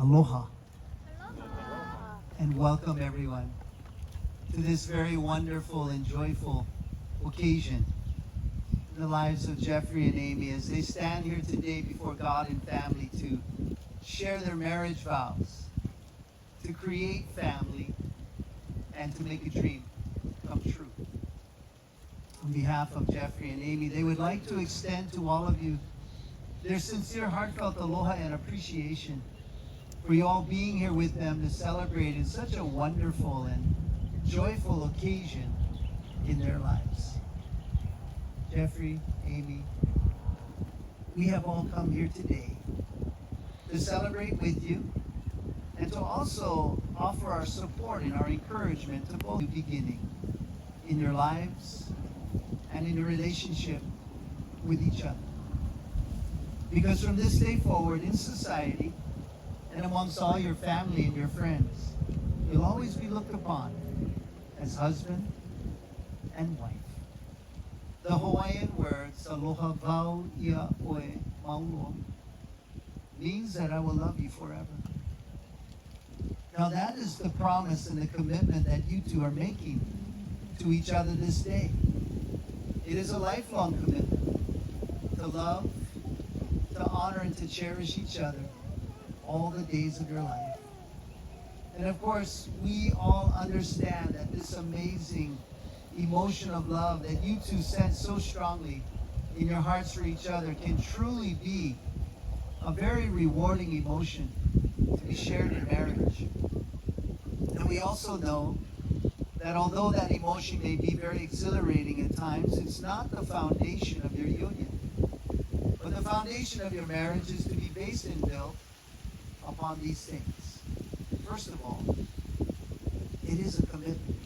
Aloha and welcome everyone to this very wonderful and joyful occasion in the lives of Jeffrey and Amy as they stand here today before God and family to share their marriage vows, to create family, and to make a dream come true. On behalf of Jeffrey and Amy, they would like to extend to all of you their sincere, heartfelt aloha and appreciation for you all being here with them to celebrate in such a wonderful and joyful occasion in their lives. Jeffrey, Amy, we have all come here today to celebrate with you and to also offer our support and our encouragement to both you beginning in your lives and in your relationship with each other. Because from this day forward in society and amongst all your family and your friends, you'll always be looked upon as husband and wife. The Hawaiian words, aloha vau ia oe maulo, means that I will love you forever. Now that is the promise and the commitment that you two are making to each other this day. It is a lifelong commitment to love, to honor, and to cherish each other all the days of your life. And of course, we all understand that this amazing emotion of love that you two sense so strongly in your hearts for each other can truly be a very rewarding emotion to be shared in marriage. And we also know that although that emotion may be very exhilarating at times, it's not the foundation of your union. But the foundation of your marriage is to be based and built upon these things. First of all, it is a commitment.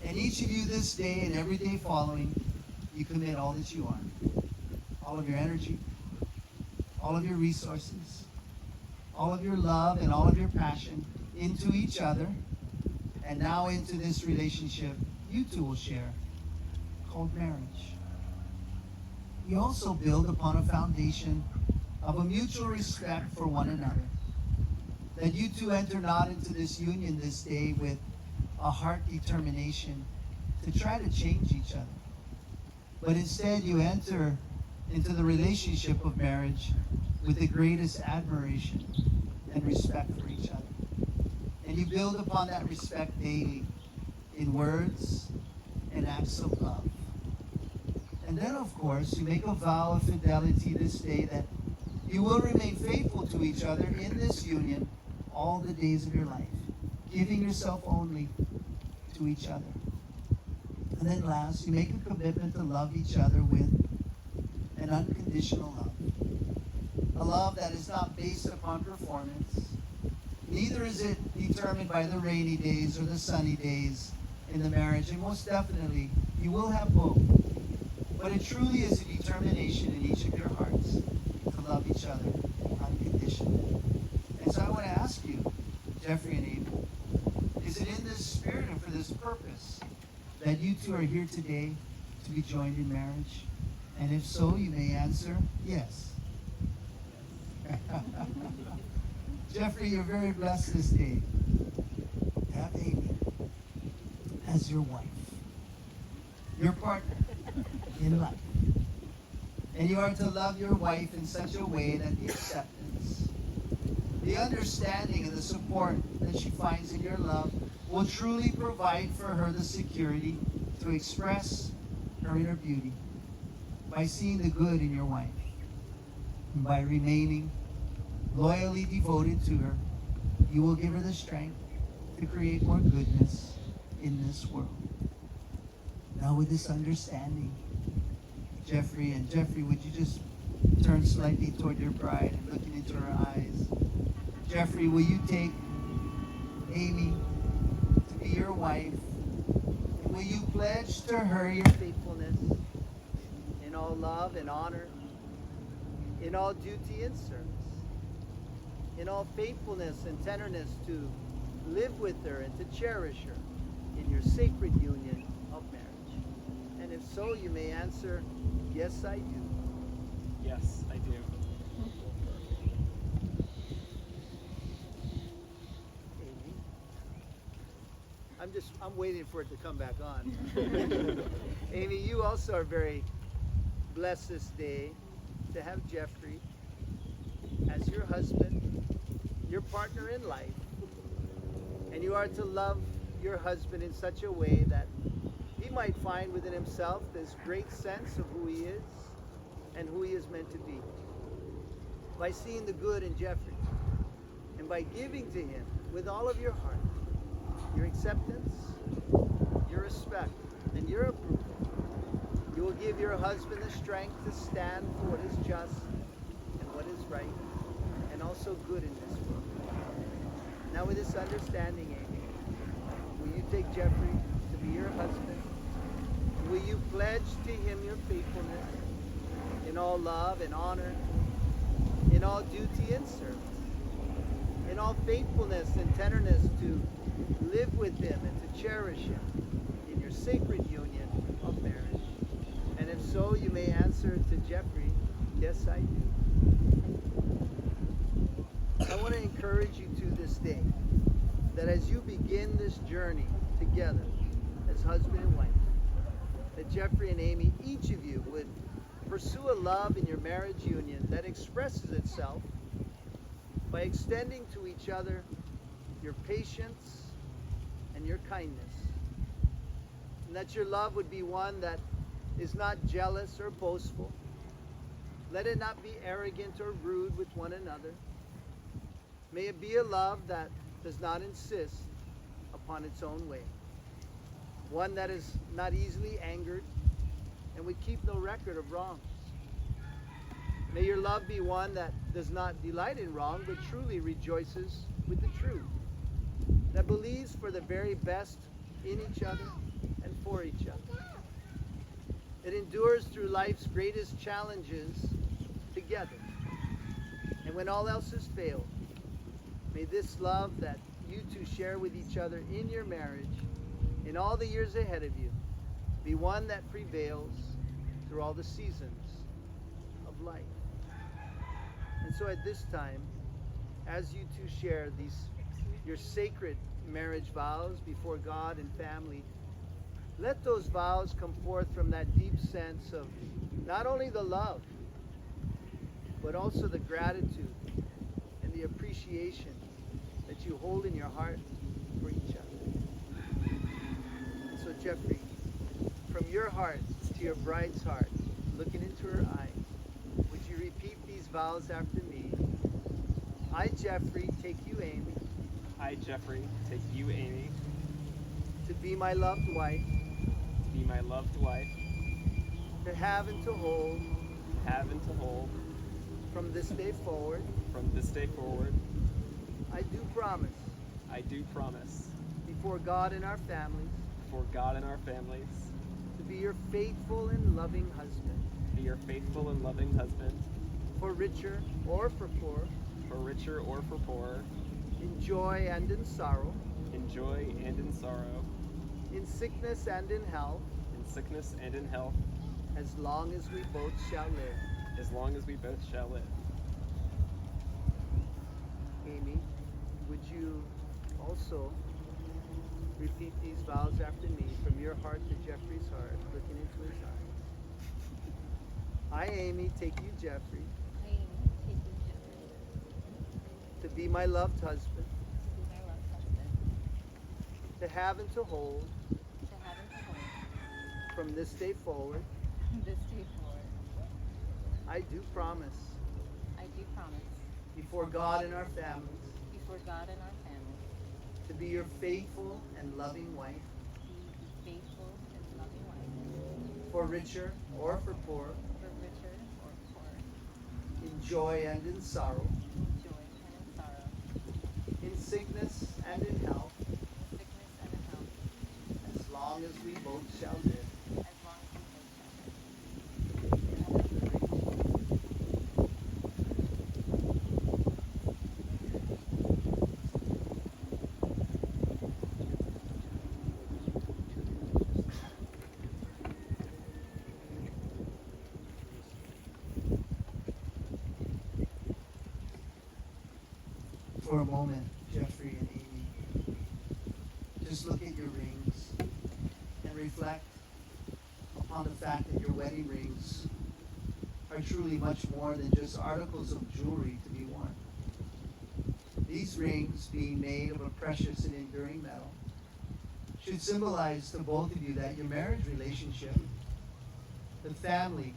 And each of you this day and every day following, you commit all that you are. All of your energy, all of your resources, all of your love and all of your passion into each other, and now into this relationship you two will share, called marriage. You also build upon a foundation of a mutual respect for one another. That you two enter not into this union this day with a heart determination to try to change each other. But instead you enter into the relationship of marriage with the greatest admiration and respect for each other. And you build upon that respect daily in words and acts of love. And then, of course, you make a vow of fidelity this day that you will remain faithful to each other in this union all the days of your life, giving yourself only to each other. And then last, you make a commitment to love each other with an unconditional love. A love that is not based upon performance. Neither is it determined by the rainy days or the sunny days in the marriage. And most definitely, you will have both. But it truly is a determination in each of your hearts to love each other unconditionally. And so I want to ask you, Jeffrey and Amy, is it in this spirit and for this purpose that you two are here today to be joined in marriage? And if so, you may answer yes. Jeffrey, you're very blessed this day to have Amy as your wife, your partner in life. And you are to love your wife in such a way that the acceptance, the understanding, and the support that she finds in your love will truly provide for her the security to express her inner beauty by seeing the good in your wife and by remaining loyally devoted to her. You will give her the strength to create more goodness in this world. Now with this understanding, Jeffrey, would you just turn slightly toward your bride and looking into her eyes? Jeffrey, will you take Amy to be your wife? And will you pledge to her your faithfulness in all love and honor, in all duty and service, in all faithfulness and tenderness to live with her and to cherish her in your sacred union of marriage? And if so, you may answer, yes, I do. Yes, I do. I'm waiting for it to come back on. Amy, you also are very blessed this day to have Jeffrey as your husband, your partner in life. And you are to love your husband in such a way that he might find within himself this great sense of who he is and who he is meant to be. By seeing the good in Jeffrey and by giving to him with all of your heart, your acceptance, your respect, and your approval, you will give your husband the strength to stand for what is just and what is right and also good in this world. Now with this understanding, Amy, will you take Jeffrey to be your husband? And will you pledge to him your faithfulness in all love and honor, in all duty and service, in all faithfulness and tenderness to live with him and to cherish him in your sacred union of marriage? And if so, you may answer to Jeffrey, yes, I do. I want to encourage you to this day that as you begin this journey together as husband and wife, that Jeffrey and Amy, each of you would pursue a love in your marriage union that expresses itself by extending to each other your patience and your kindness. And that your love would be one that is not jealous or boastful. Let it not be arrogant or rude with one another. May it be a love that does not insist upon its own way. One that is not easily angered and would keep no record of wrongs. May your love be one that does not delight in wrong, but truly rejoices with the truth. That believes for the very best in each other and for each other. It endures through life's greatest challenges together. And when all else has failed, may this love that you two share with each other in your marriage, in all the years ahead of you, be one that prevails through all the seasons of life. And so at this time, as you two share your sacred marriage vows before God and family, let those vows come forth from that deep sense of not only the love, but also the gratitude and the appreciation that you hold in your heart for each other. So Jeffrey, from your heart to your bride's heart, looking into her eyes, would you repeat these vows after me? I, Jeffrey, take you, Amy. I, Jeffrey, take you, Amy, to be my loved wife, to be my loved wife, to have and to hold, from this day forward, I do promise, before God and our families, to be your faithful and loving husband, for richer or for poor, in joy and in sorrow, in sickness and in health, as long as we both shall live. Amy, would you also repeat these vows after me from your heart to Jeffrey's heart, looking into his eyes? I, Amy, take you, Jeffrey, to be my loved husband, to have and to hold, from this day forward, I do promise, before God and our families, to be your faithful and loving wife, for richer or for poor, in joy and in sorrow, in sickness and in health, as long as we both shall live. For a moment, Jeffrey and Amy, just just look at your rings and reflect upon the fact that your wedding rings are truly much more than just articles of jewelry to be worn. These rings, being made of a precious and enduring metal, should symbolize to both of you that your marriage relationship, the family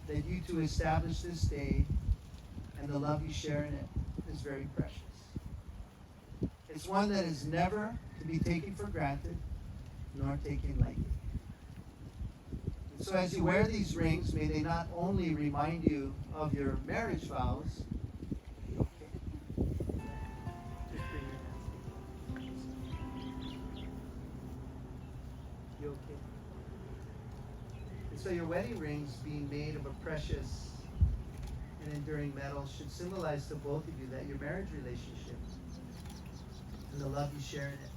that you two established this day, and the love you share in it is very precious. It's one that is never to be taken for granted, nor taken lightly. And so as you wear these rings, may they not only remind you of your marriage vows. Okay. Just bring your hands. You okay? And so your wedding rings, being made of a precious and enduring metal, should symbolize to both of you that your marriage relationship and the love you share in it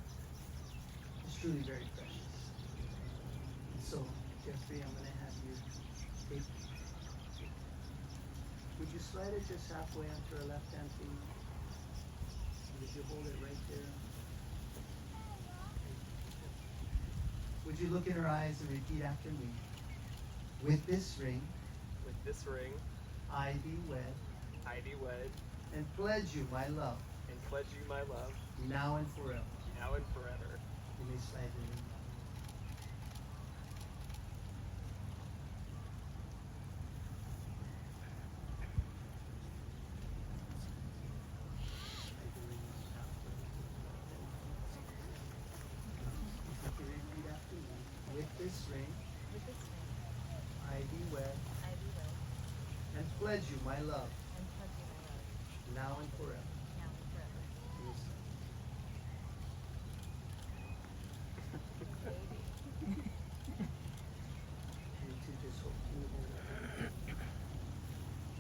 is truly very precious. And so, Jeffrey, I'm going to have you take. Would you slide it just halfway onto her left hand finger? Would you hold it right there? Would you look in her eyes and repeat after me? With this ring, With this ring, I be wed, I be wed, and pledge you my love, and pledge you my love, now and forever. now and forever. You may slide the ring down. Slide the ring down. You repeat after me. With this ring, With this ring, I be wed, I be wed, and pledge you my love, and pledge you my love, now and forever. now and forever. You may slide. You two just hold it.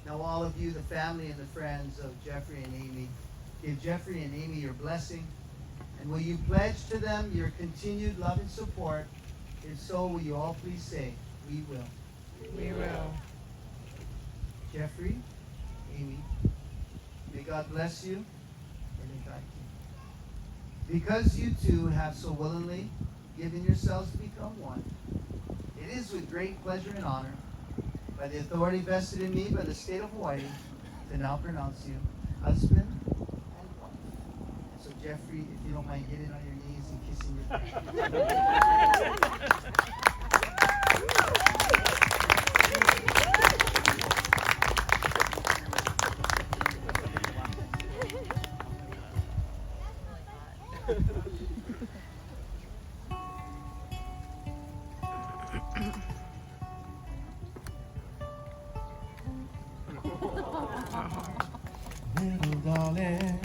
Now all of you, the family and the friends of Jeffrey and Amy, give Jeffrey and Amy your blessing. And will you pledge to them your continued love and support? If so, will you all please say, we will. We will. Jeffrey, Amy, may God bless you and may God keep you. Because you two have so willingly given yourselves to become one, it is with great pleasure and honor, by the authority vested in me by the state of Hawaii, to now pronounce you husband and wife. So Jeffrey, if you don't mind getting on your knees and kissing your Little darling,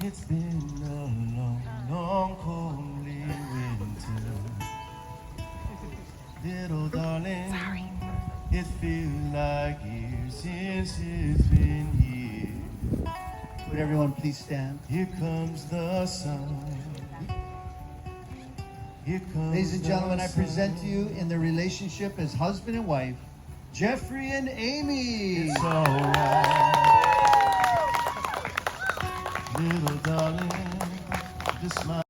it's been a long, long, coldly winter. Little darling, it feels like years since it's been here. Would everyone please stand? Here comes the sun. Here comes Ladies and gentlemen, I the present to sun. you in their relationship as husband and wife, Jeffrey and Amy. It's alright. Little darling, just smile.